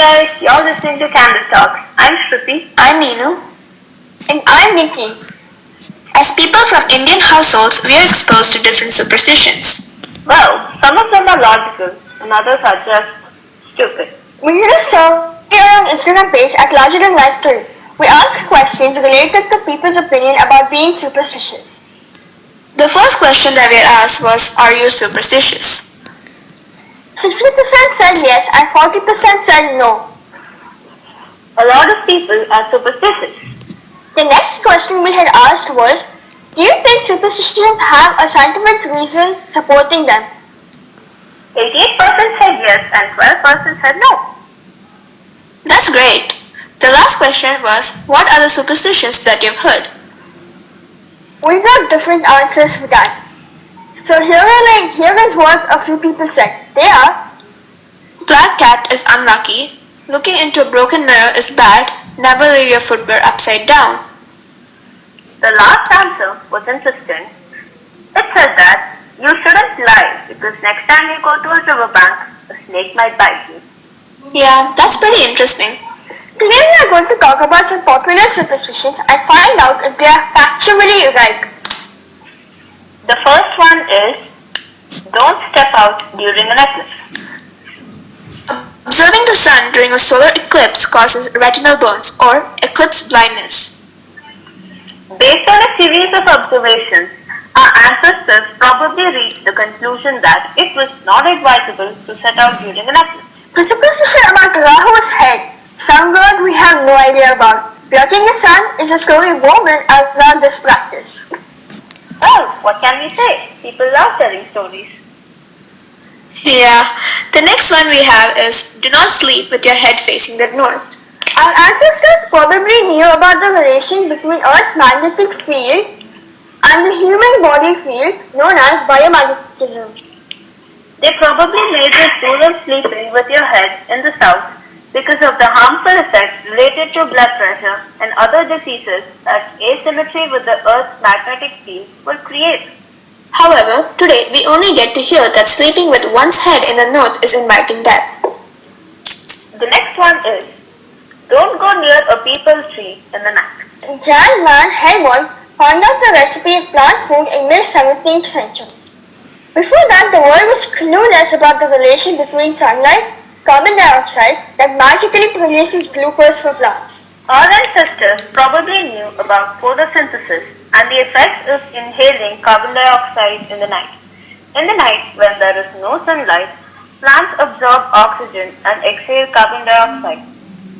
guys, you're listening to Candid Talks. I'm Shruti. I'm Neenu. And I'm Nikki. As people from Indian households, we are exposed to different superstitions. Well, some of them are logical and others are just stupid. We did a survey on our Instagram page at Larger Than Life 3. We asked questions related to people's opinion about being superstitious. The first question that we asked was, are you superstitious? 60% said yes and 40% said no. A lot of people are superstitious. The next question we had asked was, do you think superstitions have a scientific reason supporting them? 88% said yes and 12% said no. That's great. The last question was, what are the superstitions that you've heard? We got different answers for that. So here is what a few people said. They are: Black cat is unlucky. Looking into a broken mirror is bad. Never leave your footwear upside down. The last answer was interesting. It said that you shouldn't lie because next time you go to a riverbank, a snake might bite you. Yeah, that's pretty interesting. Today we are going to talk about some popular superstitions and find out if they are factually right. The first one is, don't step out during an eclipse. Observing the sun during a solar eclipse causes retinal burns or eclipse blindness. Based on a series of observations, our ancestors probably reached the conclusion that it was not advisable to set out during an eclipse. The superstition about Rahu's head, some word we have no idea about. Blocking the sun is a story woven around this practice. Well, what can we say? People love telling stories. Yeah, the next one we have is, do not sleep with your head facing the north. Our ancestors probably knew about the relation between Earth's magnetic field and the human body field known as biomagnetism. They probably made this rule of sleeping with your head in the south because of the harmful effects related to blood pressure and other diseases that asymmetry with the Earth's magnetic field will create. However, today we only get to hear that sleeping with one's head in the north is inviting death. The next one is, don't go near a peepal tree in the night. Jan van Helmont found out the recipe of plant food in mid-17th century. Before that, the world was clueless about the relation between sunlight, carbon dioxide that magically produces glucose for plants. Our ancestors probably knew about photosynthesis and the effects of inhaling carbon dioxide in the night. In the night, when there is no sunlight, plants absorb oxygen and exhale carbon dioxide.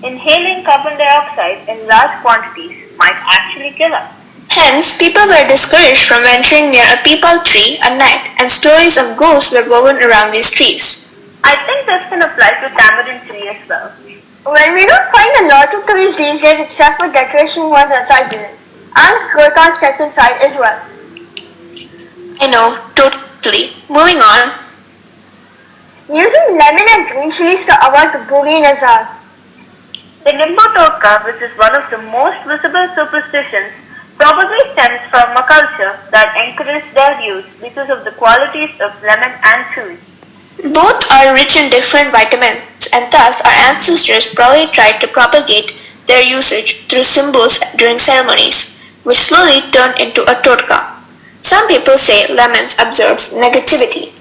Inhaling carbon dioxide in large quantities might actually kill us. Hence, people were discouraged from venturing near a peepal tree at night, and stories of ghosts were woven around these trees. I think this can apply to tamarind tree as well. Well, we don't find a lot of trees these days except for decoration ones outside buildings. And crotons kept inside as well. I know, totally. Moving on. Using lemon and green chilies to avoid boogie nazar. The Nimbo Totka, which is one of the most visible superstitions, probably stems from a culture that encouraged their use because of the qualities of lemon and chewy. Both are rich in different vitamins, and thus our ancestors probably tried to propagate their usage through symbols during ceremonies, which slowly turned into a totka. Some people say lemons absorbs negativity.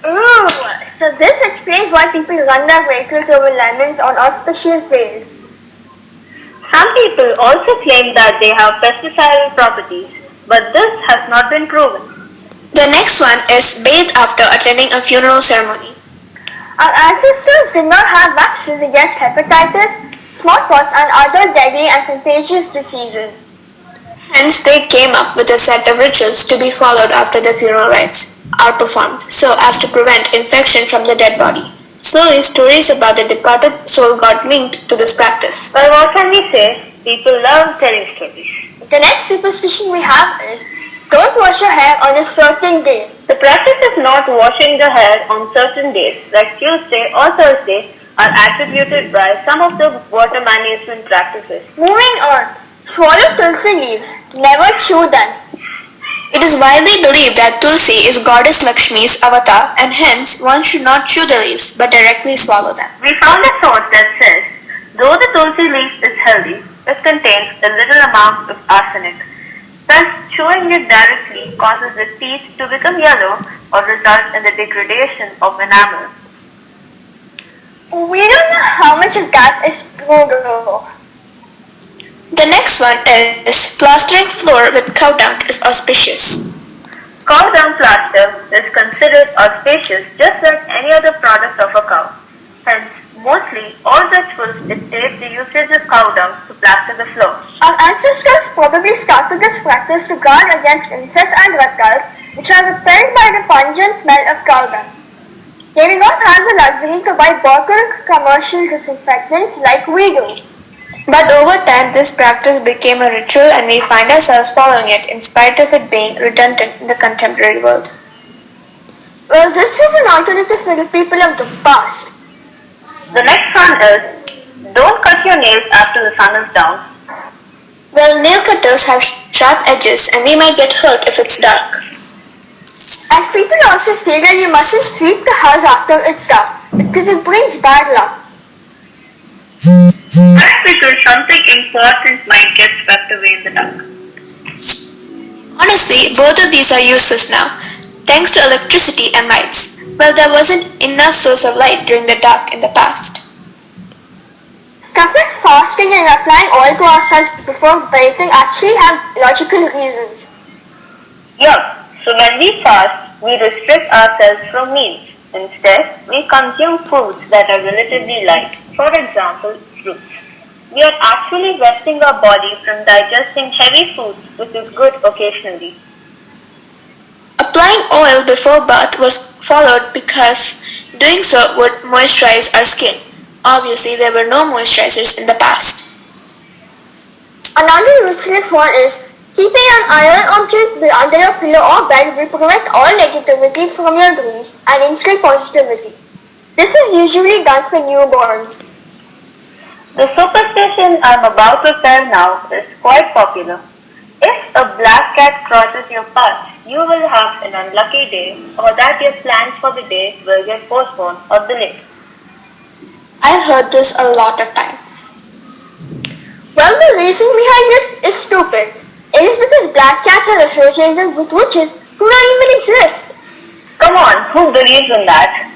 Ooh, so this explains why people run their vehicles over lemons on auspicious days. Some people also claim that they have pesticidal properties, but this has not been proven. The next one is bathe after attending a funeral ceremony. Our ancestors did not have vaccines against hepatitis, smallpox and other deadly and contagious diseases. Hence, they came up with a set of rituals to be followed after the funeral rites are performed, so as to prevent infection from the dead body. Slowly, stories about the departed soul got linked to this practice. Well, what can we say? People love telling stories. The next superstition we have is, don't wash your hair on a certain day. The practice of not washing the hair on certain days, like Tuesday or Thursday, are attributed by some of the water management practices. Moving on, swallow tulsi leaves, never chew them. It It is widely believed that Tulsi is goddess Lakshmi's avatar and hence one should not chew the leaves but directly swallow them. We found a source that says, though the tulsi leaf is healthy, it contains a little amount of arsenic. Thus, chewing it directly causes the teeth to become yellow or result in the degradation of enamel. We don't know how much of that is true though. The next one is plastering floor with cow dung is auspicious. Cow dung plaster is considered auspicious just like any other product of a cow. Hence, mostly all rituals dictate the usage of cow dung to plaster the floor. Our ancestors probably started this practice to guard against insects and reptiles which are repelled by the pungent smell of cow dung. They did not have the luxury to buy bottled commercial disinfectants like we do. But over time this practice became a ritual and we find ourselves following it in spite of it being redundant in the contemporary world. Well, this was an alternative for the people of the past. The next one is, don't cut your nails after the sun is down. Well, nail cutters have sharp edges and we might get hurt if it's dark. As people also say that you mustn't sweep the house after it's dark because it brings bad luck. That's because something important might get swept away in the dark. Honestly, both of these are useless now, thanks to electricity and lights. Well, there wasn't enough source of light during the dark in the past. Stuff like fasting and applying oil to ourselves before bathing actually have logical reasons. Yeah, so when we fast, we restrict ourselves from meals. Instead, we consume foods that are relatively light, for example, fruits. We are actually resting our body from digesting heavy foods, which is good occasionally. Applying oil before bath was followed because doing so would moisturize our skin. Obviously, there were no moisturizers in the past. Another useless one is keeping an iron object under your pillow or bed will prevent all negativity from your dreams and instill positivity. This is usually done for newborns. The superstition I'm about to tell now is quite popular. If a black cat crosses your path, you will have an unlucky day or that your plans for the day will get postponed or delayed. I've heard this a lot of times. Well, the reason behind this is stupid. It is because black cats are associated with witches who don't even exist. Come on, who believes in that?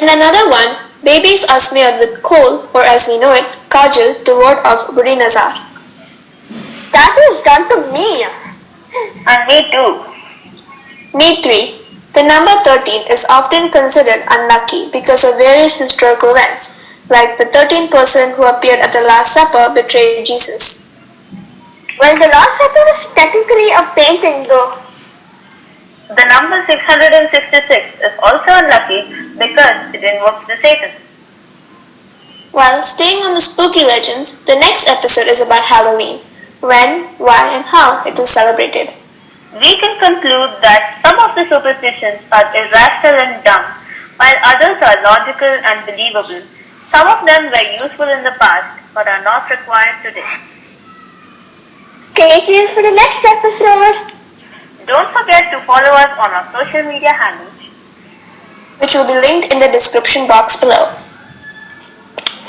And another one, babies are smeared with kohl or as we know it, kajal to ward off buri nazar. That was done to me. And me too. Me 3. The number 13 is often considered unlucky because of various historical events, like the 13th person who appeared at the Last Supper betrayed Jesus. Well, the Last Supper was technically a painting though. The number 666 is also unlucky because it invokes the Satan. While staying on the spooky legends, the next episode is about Halloween, when, why and how it is celebrated. We can conclude that some of the superstitions are irrational and dumb, while others are logical and believable. Some of them were useful in the past, but are not required today. Stay tuned for the next episode. Don't forget to follow us on our social media handles, which will be linked in the description box below.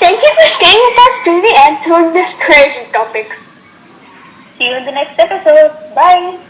Thank you for staying with us till the end through this crazy topic. See you in the next episode. Bye.